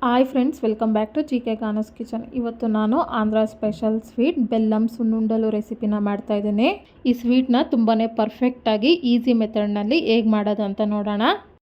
Hi friends, welcome back to G K Kanas kitchen. ಇವತ್ತು ನಾನು Andhra special sweet bellam sunnundalu ರೆಸಿಪಿನ ಮಾಡ್ತಾಯಿದ್ದೀನಿ. ಈ ಸ್ವೀಟ್ನ ತುಂಬಾ ಪರ್ಫೆಕ್ಟಾಗಿ ಈಸಿ ಮೆಥಡ್ನಲ್ಲಿ ಹೇಗೆ ಮಾಡೋದು ಅಂತ ನೋಡೋಣ.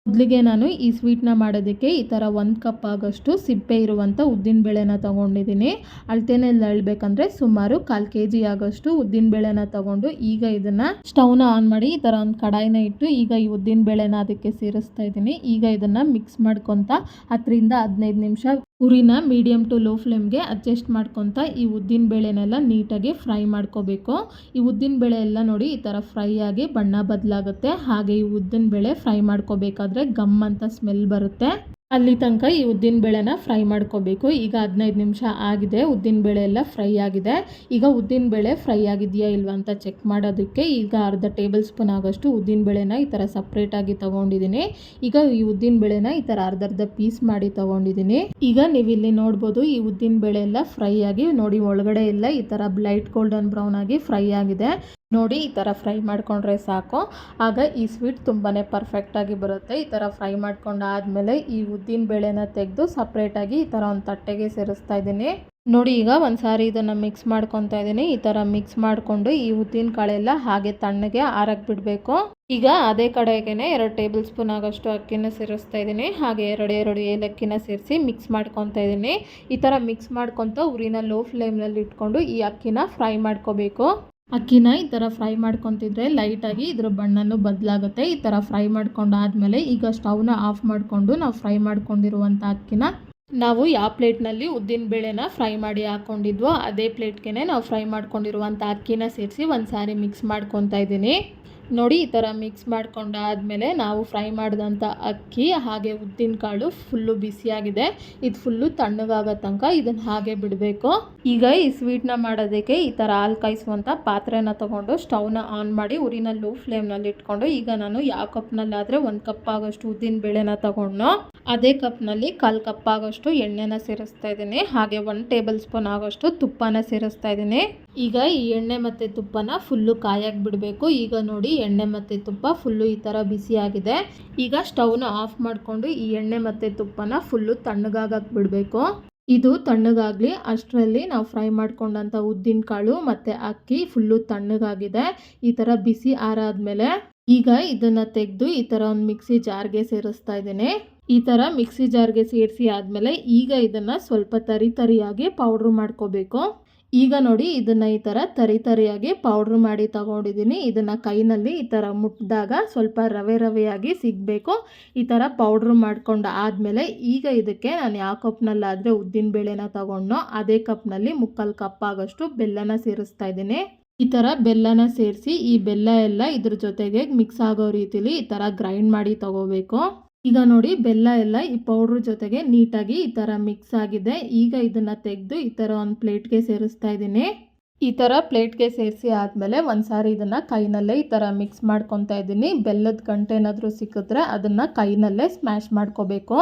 ಮೊದಲಿಗೆ ನಾನು ಈ ಸ್ವೀಟ್ನ ಮಾಡೋದಕ್ಕೆ ಈ ಥರ 1 ಕಪ್ ಆಗೋಷ್ಟು ಸಿಪ್ಪೆ ಇರುವಂಥ ಉದ್ದಿನಬೇಳೆನ ತೊಗೊಂಡಿದ್ದೀನಿ. ಅಳತೆನಲ್ಲಿ ಅಳಬೇಕಂದ್ರೆ ಸುಮಾರು 1/4 kg ಆಗೋಷ್ಟು ಉದ್ದಿನಬೇಳೆನ ತೊಗೊಂಡು ಈಗ ಇದನ್ನು ಸ್ಟವ್ನ ಆನ್ ಮಾಡಿ ಈ ಥರ ಒಂದು ಕಡಾಯಿನ ಇಟ್ಟು ಈಗ ಈ ಉದ್ದಿನಬೇಳೆನ ಅದಕ್ಕೆ ಸೇರಿಸ್ತಾ ಇದ್ದೀನಿ. ಈಗ ಇದನ್ನು ಮಿಕ್ಸ್ ಮಾಡ್ಕೊತ 10 ರಿಂದ 15 ನಿಮಿಷ ಉರಿನ ಮೀಡಿಯಮ್ ಟು ಲೋ ಫ್ಲೇಮ್ಗೆ ಅಡ್ಜಸ್ಟ್ ಮಾಡ್ಕೊತ ಈ ಉದ್ದಿನಬೇಳೆನೆಲ್ಲ ನೀಟಾಗಿ ಫ್ರೈ ಮಾಡ್ಕೋಬೇಕು. ಈ ಉದ್ದಿನಬೇಳೆ ಎಲ್ಲ ನೋಡಿ ಈ ಥರ ಫ್ರೈ ಆಗಿ ಬಣ್ಣ ಬದಲಾಗುತ್ತೆ. ಹಾಗೆ ಈ ಉದ್ದಿನಬೇಳೆ ಫ್ರೈ ಮಾಡ್ಕೋಬೇಕಾದ್ರೆ ಗಮ್ ಅಂತ ಸ್ಮೆಲ್ ಬರುತ್ತೆ. ಅಲ್ಲಿ ತನಕ ಈ ಉದ್ದಿನಬೇಳೆನ ಫ್ರೈ ಮಾಡ್ಕೋಬೇಕು. ಈಗ 15 ನಿಮಿಷ ಆಗಿದೆ, ಉದ್ದಿನಬೇಳೆ ಎಲ್ಲ ಫ್ರೈ ಆಗಿದೆ. ಈಗ ಉದ್ದಿನಬೇಳೆ ಫ್ರೈ ಆಗಿದೆಯಾ ಇಲ್ವಾ ಅಂತ ಚೆಕ್ ಮಾಡೋದಕ್ಕೆ ಈಗ ಅರ್ಧ ಟೇಬಲ್ ಸ್ಪೂನ್ ಆಗೋಷ್ಟು ಉದ್ದಿನಬೇಳೆನ ಈ ಥರ ಸಪ್ರೇಟಾಗಿ ತೊಗೊಂಡಿದ್ದೀನಿ. ಈಗ ಈ ಉದ್ದಿನಬೇಳೆನ ಈ ಥರ ಅರ್ಧ ಪೀಸ್ ಮಾಡಿ ತೊಗೊಂಡಿದ್ದೀನಿ. ಈಗ ನೀವು ಇಲ್ಲಿ ನೋಡ್ಬೋದು ಈ ಉದ್ದಿನಬೇಳೆ ಎಲ್ಲ ಫ್ರೈ ಆಗಿ ನೋಡಿ ಒಳಗಡೆ ಎಲ್ಲ ಈ ಥರ ಲೈಟ್ ಗೋಲ್ಡನ್ ಬ್ರೌನ್ ಆಗಿ ಫ್ರೈ ಆಗಿದೆ. ನೋಡಿ ಈ ಥರ ಫ್ರೈ ಮಾಡಿಕೊಂಡ್ರೆ ಸಾಕು, ಆಗ ಈ ಸ್ವೀಟ್ ತುಂಬಾ ಪರ್ಫೆಕ್ಟಾಗಿ ಬರುತ್ತೆ. ಈ ಥರ ಫ್ರೈ ಮಾಡ್ಕೊಂಡಾದಮೇಲೆ ಈ ಉದ್ದಿನಬೇಳೆನ ತೆಗೆದು ಸಪ್ರೇಟಾಗಿ ಈ ಥರ ಒಂದು ತಟ್ಟೆಗೆ ಸೇರಿಸ್ತಾ ಇದ್ದೀನಿ. ನೋಡಿ ಈಗ ಒಂದು ಸಾರಿ ಇದನ್ನು ಮಿಕ್ಸ್ ಮಾಡ್ಕೊತಾ ಇದ್ದೀನಿ. ಈ ಥರ ಮಿಕ್ಸ್ ಮಾಡಿಕೊಂಡು ಈ ಉದ್ದಿನ ಕಾಳೆಲ್ಲ ಹಾಗೆ ತಣ್ಣಗೆ ಆರಕ್ಕೆ ಬಿಡಬೇಕು. ಈಗ ಅದೇ ಕಡೆಗೆ 2 ಟೇಬಲ್ ಸ್ಪೂನ್ ಆಗೋಷ್ಟು ಅಕ್ಕಿನ ಸೇರಿಸ್ತಾ ಇದ್ದೀನಿ. ಹಾಗೆ ಎರಡು ಏಲಕ್ಕಿನ ಸೇರಿಸಿ ಮಿಕ್ಸ್ ಮಾಡ್ಕೊತಾ ಇದ್ದೀನಿ. ಈ ಥರ ಮಿಕ್ಸ್ ಮಾಡ್ಕೊತ ಉರಿನ ಲೋ ಫ್ಲೇಮ್ನಲ್ಲಿ ಇಟ್ಕೊಂಡು ಈ ಅಕ್ಕಿನ ಫ್ರೈ ಮಾಡ್ಕೋಬೇಕು. ಅಕ್ಕಿನ ಈ ಥರ ಫ್ರೈ ಮಾಡ್ಕೊತಿದ್ರೆ ಲೈಟಾಗಿ ಇದ್ರ ಬಣ್ಣನೂ ಬದಲಾಗುತ್ತೆ. ಈ ಥರ ಫ್ರೈ ಮಾಡ್ಕೊಂಡಾದ್ಮೇಲೆ ಈಗ ಸ್ಟವ್ನ ಆಫ್ ಮಾಡಿಕೊಂಡು ನಾವು ಫ್ರೈ ಮಾಡ್ಕೊಂಡಿರುವಂಥ ಅಕ್ಕಿನ ನಾವು ಯಾವ ಪ್ಲೇಟ್ನಲ್ಲಿ ಉದ್ದಿನಬೇಳೆನ ಫ್ರೈ ಮಾಡಿ ಹಾಕ್ಕೊಂಡಿದ್ವೋ ಅದೇ ಪ್ಲೇಟ್ಗೆ ನಾವು ಫ್ರೈ ಮಾಡ್ಕೊಂಡಿರುವಂಥ ಅಕ್ಕಿನ ಸೇರಿಸಿ ಒಂದು ಸಾರಿ ಮಿಕ್ಸ್ ಮಾಡ್ಕೊತಾ ಇದ್ದೀನಿ. ನೋಡಿ ಈ ಥರ ಮಿಕ್ಸ್ ಮಾಡ್ಕೊಂಡಾದ್ಮೇಲೆ ನಾವು ಫ್ರೈ ಮಾಡಿದಂಥ ಅಕ್ಕಿ ಹಾಗೆ ಉದ್ದಿನ ಕಾಳು ಫುಲ್ಲು ಬಿಸಿಯಾಗಿದೆ. ಇದು ಫುಲ್ಲು ತಣ್ಣಗಾಗೋ ತನಕ ಇದನ್ನು ಹಾಗೆ ಬಿಡಬೇಕು. ಈಗ ಈ ಸ್ವೀಟ್ನ ಮಾಡೋದಕ್ಕೆ ಈ ಥರ ಹಾಲು ಕಾಯಿಸುವಂಥ ಪಾತ್ರೆನ ತೊಗೊಂಡು ಸ್ಟವ್ನ ಆನ್ ಮಾಡಿ ಉರಿನ ಲೋ ಫ್ಲೇಮ್ನಲ್ಲಿ ಇಟ್ಕೊಂಡು ಈಗ ನಾನು ಯಾವ ಕಪ್ನಲ್ಲಾದರೆ 1 ಕಪ್ ಆಗೋಷ್ಟು ಉದ್ದಿನಬೇಳೆನ ತೊಗೊಂಡು ಅದೇ ಕಪ್ನಲ್ಲಿ 1/4 ಕಪ್ ಆಗೋಷ್ಟು ಎಣ್ಣೆನ ಸೇರಿಸ್ತಾ ಇದ್ದೀನಿ. ಹಾಗೆ 1 ಟೇಬಲ್ ಸ್ಪೂನ್ ಆಗೋಷ್ಟು ತುಪ್ಪನ ಸೇರಿಸ್ತಾ ಇದ್ದೀನಿ. ಈಗ ಈ ಎಣ್ಣೆ ಮತ್ತು ತುಪ್ಪನ ಫುಲ್ಲು ಕಾಯಕ್ಕೆ ಬಿಡಬೇಕು. ಈಗ ನೋಡಿ ಎಣ್ಣೆ ಮತ್ತು ತುಪ್ಪ ಫುಲ್ಲು ಈ ಥರ ಬಿಸಿಯಾಗಿದೆ. ಈಗ ಸ್ಟವ್ನ ಆಫ್ ಮಾಡಿಕೊಂಡು ಈ ಎಣ್ಣೆ ಮತ್ತು ತುಪ್ಪನ ಫುಲ್ಲು ತಣ್ಣಗಾಗಕ್ಕೆ ಬಿಡಬೇಕು. ಇದು ತಣ್ಣಗಾಗಲಿ ಅಷ್ಟರಲ್ಲಿ ನಾವು ಫ್ರೈ ಮಾಡ್ಕೊಂಡಂಥ ಉದ್ದಿನ ಕಾಳು ಮತ್ತು ಅಕ್ಕಿ ಫುಲ್ಲು ತಣ್ಣಗಾಗಿದೆ. ಈ ಥರ ಬಿಸಿ ಆರಾದ್ಮೇಲೆ ಈಗ ಇದನ್ನು ತೆಗೆದು ಈ ಥರ ಒಂದು ಮಿಕ್ಸಿ ಜಾರ್ಗೆ ಸೇರಿಸ್ತಾ ಇದ್ದೀನಿ. ಈ ಥರ ಮಿಕ್ಸಿ ಜಾರ್ಗೆ ಸೇರಿಸಿ ಆದಮೇಲೆ ಈಗ ಇದನ್ನು ಸ್ವಲ್ಪ ತರಿಯಾಗಿ ಪೌಡ್ರು ಮಾಡ್ಕೋಬೇಕು. ಈಗ ನೋಡಿ ಇದನ್ನು ಈ ಥರ ತರಿಯಾಗಿ ಪೌಡ್ರ್ ಮಾಡಿ ತಗೊಂಡಿದ್ದೀನಿ. ಇದನ್ನು ಕೈನಲ್ಲಿ ಈ ಥರ ಮುಟ್ಟಿದಾಗ ಸ್ವಲ್ಪ ರವೆಯಾಗಿ ಸಿಗಬೇಕು. ಈ ಥರ ಪೌಡ್ರ್ ಮಾಡ್ಕೊಂಡು ಆದಮೇಲೆ ಈಗ ಇದಕ್ಕೆ ನಾನು ಯಾವ ಕಪ್ನಲ್ಲಾದರೆ ಉದ್ದಿನಬೇಳೆನ ತಗೊಂಡೋ ಅದೇ ಕಪ್ನಲ್ಲಿ 3/4 ಕಪ್ ಆಗೋಷ್ಟು ಬೆಲ್ಲನ ಸೇರಿಸ್ತಾ ಇದ್ದೀನಿ. ಈ ಥರ ಬೆಲ್ಲನ ಸೇರಿಸಿ ಈ ಬೆಲ್ಲ ಎಲ್ಲ ಇದ್ರ ಜೊತೆಗೆ ಮಿಕ್ಸ್ ಆಗೋ ರೀತಿಲಿ ಈ ಥರ ಗ್ರೈಂಡ್ ಮಾಡಿ ತಗೋಬೇಕು. ಈಗ ನೋಡಿ ಬೆಲ್ಲ ಎಲ್ಲ ಈ ಪೌಡ್ರ್ ಜೊತೆಗೆ ನೀಟಾಗಿ ಈ ಥರ ಮಿಕ್ಸ್ ಆಗಿದೆ. ಈಗ ಇದನ್ನು ತೆಗೆದು ಈ ಥರ ಒಂದು ಪ್ಲೇಟ್ಗೆ ಸೇರಿಸ್ತಾ ಇದ್ದೀನಿ. ಈ ಥರ ಪ್ಲೇಟ್ಗೆ ಸೇರಿಸಿ ಆದಮೇಲೆ ಒಂದು ಸಾರಿ ಇದನ್ನು ಕೈನಲ್ಲೇ ಈ ಥರ ಮಿಕ್ಸ್ ಮಾಡ್ಕೊತಾ ಇದ್ದೀನಿ. ಬೆಲ್ಲದ ಗಂಟೇನಾದರೂ ಸಿಕ್ಕಿದ್ರೆ ಅದನ್ನು ಕೈನಲ್ಲೇ ಸ್ಮ್ಯಾಶ್ ಮಾಡ್ಕೋಬೇಕು.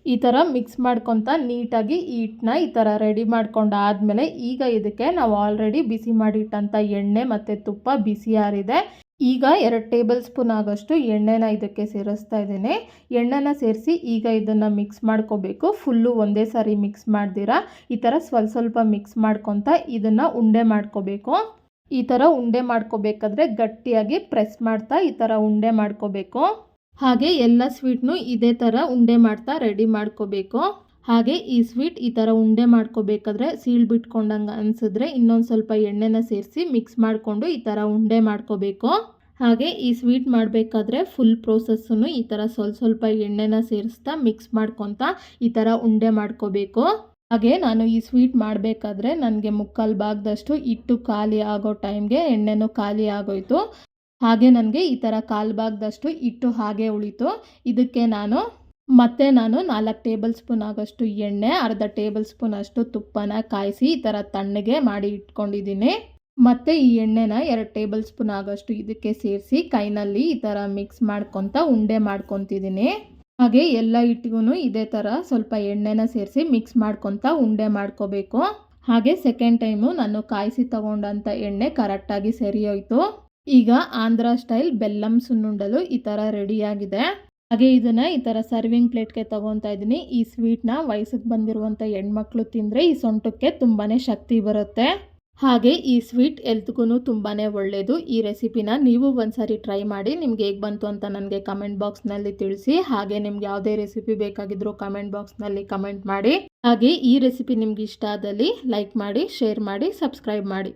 ಈ ಥರ ಮಿಕ್ಸ್ ಮಾಡ್ಕೊತ ನೀಟಾಗಿ ಈ ಹಿಟ್ಟನ್ನ ಈ ಥರ ರೆಡಿ ಮಾಡ್ಕೊಂಡು ಆದಮೇಲೆ ಈಗ ಇದಕ್ಕೆ ನಾವು ಆಲ್ರೆಡಿ ಬಿಸಿ ಮಾಡಿಟ್ಟಂಥ ಎಣ್ಣೆ ಮತ್ತು ತುಪ್ಪ ಬಿಸಿ ಆರಿದೆ. ಈಗ 2 ಟೇಬಲ್ ಸ್ಪೂನ್ ಆಗೋಷ್ಟು ಎಣ್ಣೆನ ಇದಕ್ಕೆ ಸೇರಿಸ್ತಾ ಇದ್ದೀನಿ. ಎಣ್ಣೆನ ಸೇರಿಸಿ ಈಗ ಇದನ್ನು ಮಿಕ್ಸ್ ಮಾಡ್ಕೋಬೇಕು. ಫುಲ್ಲು ಒಂದೇ ಸಾರಿ ಮಿಕ್ಸ್ ಮಾಡ್ದಿರಾ ಈ ಥರ ಸ್ವಲ್ಪ ಮಿಕ್ಸ್ ಮಾಡ್ಕೊತ ಇದನ್ನು ಉಂಡೆ ಮಾಡ್ಕೋಬೇಕು. ಈ ಥರ ಉಂಡೆ ಮಾಡ್ಕೋಬೇಕಾದ್ರೆ ಗಟ್ಟಿಯಾಗಿ ಪ್ರೆಸ್ ಮಾಡ್ತಾ ಈ ಥರ ಉಂಡೆ ಮಾಡ್ಕೋಬೇಕು. ಹಾಗೆ ಎಲ್ಲ ಸ್ವೀಟ್ನು ಇದೇ ಥರ ಉಂಡೆ ಮಾಡ್ತಾ ರೆಡಿ ಮಾಡ್ಕೋಬೇಕು. ಹಾಗೆ ಈ ಸ್ವೀಟ್ ಈ ಥರ ಉಂಡೆ ಮಾಡ್ಕೋಬೇಕಾದ್ರೆ ಸೀಳ್ ಬಿಟ್ಕೊಂಡಂಗೆ ಅನಿಸಿದ್ರೆ ಇನ್ನೊಂದು ಸ್ವಲ್ಪ ಎಣ್ಣೆನ ಸೇರಿಸಿ ಮಿಕ್ಸ್ ಮಾಡಿಕೊಂಡು ಈ ಥರ ಉಂಡೆ ಮಾಡ್ಕೋಬೇಕು. ಹಾಗೆ ಈ ಸ್ವೀಟ್ ಮಾಡಬೇಕಾದ್ರೆ ಫುಲ್ ಪ್ರೋಸೆಸ್ಸನ್ನು ಈ ಥರ ಸ್ವಲ್ಪ ಎಣ್ಣೆನ ಸೇರಿಸ್ತಾ ಮಿಕ್ಸ್ ಮಾಡ್ಕೊತ ಈ ಥರ ಉಂಡೆ ಮಾಡ್ಕೋಬೇಕು. ಹಾಗೆ ನಾನು ಈ ಸ್ವೀಟ್ ಮಾಡಬೇಕಾದ್ರೆ ನನಗೆ 3/4 ಭಾಗದಷ್ಟು ಹಿಟ್ಟು ಖಾಲಿ ಆಗೋ ಟೈಮ್ಗೆ ಎಣ್ಣೆನೂ ಖಾಲಿ ಆಗೋಯ್ತು. ಹಾಗೆ ನನಗೆ ಈ ಥರ 1/4 ಭಾಗದಷ್ಟು ಹಿಟ್ಟು ಹಾಗೆ ಉಳಿತು. ಇದಕ್ಕೆ ನಾನು 4 ಟೇಬಲ್ ಸ್ಪೂನ್ ಆಗೋಷ್ಟು ಎಣ್ಣೆ, ಅರ್ಧ ಟೇಬಲ್ ಸ್ಪೂನ್ ಅಷ್ಟು ತುಪ್ಪನ ಕಾಯಿಸಿ ಈ ಥರ ತಣ್ಣಗೆ ಮಾಡಿ ಇಟ್ಕೊಂಡಿದ್ದೀನಿ. ಮತ್ತು ಈ ಎಣ್ಣೆನ 2 ಟೇಬಲ್ ಸ್ಪೂನ್ ಆಗೋಷ್ಟು ಇದಕ್ಕೆ ಸೇರಿಸಿ ಕೈನಲ್ಲಿ ಈ ಥರ ಮಿಕ್ಸ್ ಮಾಡ್ಕೊತ ಉಂಡೆ ಮಾಡ್ಕೊತಿದ್ದೀನಿ. ಹಾಗೆ ಎಲ್ಲ ಹಿಟ್ಟಿಗೂ ಇದೇ ಥರ ಸ್ವಲ್ಪ ಎಣ್ಣೆನ ಸೇರಿಸಿ ಮಿಕ್ಸ್ ಮಾಡ್ಕೊತ ಉಂಡೆ ಮಾಡ್ಕೋಬೇಕು. ಹಾಗೆ ಸೆಕೆಂಡ್ ಟೈಮು ನಾನು ಕಾಯಿಸಿ ತಗೊಂಡಂಥ ಎಣ್ಣೆ ಕರೆಕ್ಟಾಗಿ ಸರಿ ಹೋಯಿತು. ಈಗ ಆಂಧ್ರ ಸ್ಟೈಲ್ ಬೆಲ್ಲಂ ಸುನ್ನುಂಡಲು ಈ ಥರ ರೆಡಿಯಾಗಿದೆ. ಹಾಗೆ ಇದನ್ನು ಈ ಥರ ಸರ್ವಿಂಗ್ ಪ್ಲೇಟ್ಗೆ ತೊಗೊತಾ ಇದ್ದೀನಿ. ಈ ಸ್ವೀಟ್ನ ವಯಸ್ಸಿಗೆ ಬಂದಿರುವಂಥ ಹೆಣ್ಮಕ್ಳು ತಿಂದರೆ ಈ ಸೊಂಟಕ್ಕೆ ತುಂಬಾ ಶಕ್ತಿ ಬರುತ್ತೆ. ಹಾಗೆ ಈ ಸ್ವೀಟ್ ಹೆಲ್ತ್ಗೂ ತುಂಬಾ ಒಳ್ಳೆಯದು. ಈ ರೆಸಿಪಿನ ನೀವು ಒಂದ್ಸರಿ ಟ್ರೈ ಮಾಡಿ ನಿಮ್ಗೆ ಹೇಗೆ ಬಂತು ಅಂತ ನನಗೆ ಕಮೆಂಟ್ ಬಾಕ್ಸ್ನಲ್ಲಿ ತಿಳಿಸಿ. ಹಾಗೆ ನಿಮ್ಗೆ ಯಾವುದೇ ರೆಸಿಪಿ ಬೇಕಾಗಿದ್ರೂ ಕಮೆಂಟ್ ಬಾಕ್ಸ್ನಲ್ಲಿ ಕಮೆಂಟ್ ಮಾಡಿ. ಹಾಗೆ ಈ ರೆಸಿಪಿ ನಿಮ್ಗೆ ಇಷ್ಟ ಆದಲ್ಲಿ ಲೈಕ್ ಮಾಡಿ, ಶೇರ್ ಮಾಡಿ, ಸಬ್ಸ್ಕ್ರೈಬ್ ಮಾಡಿ.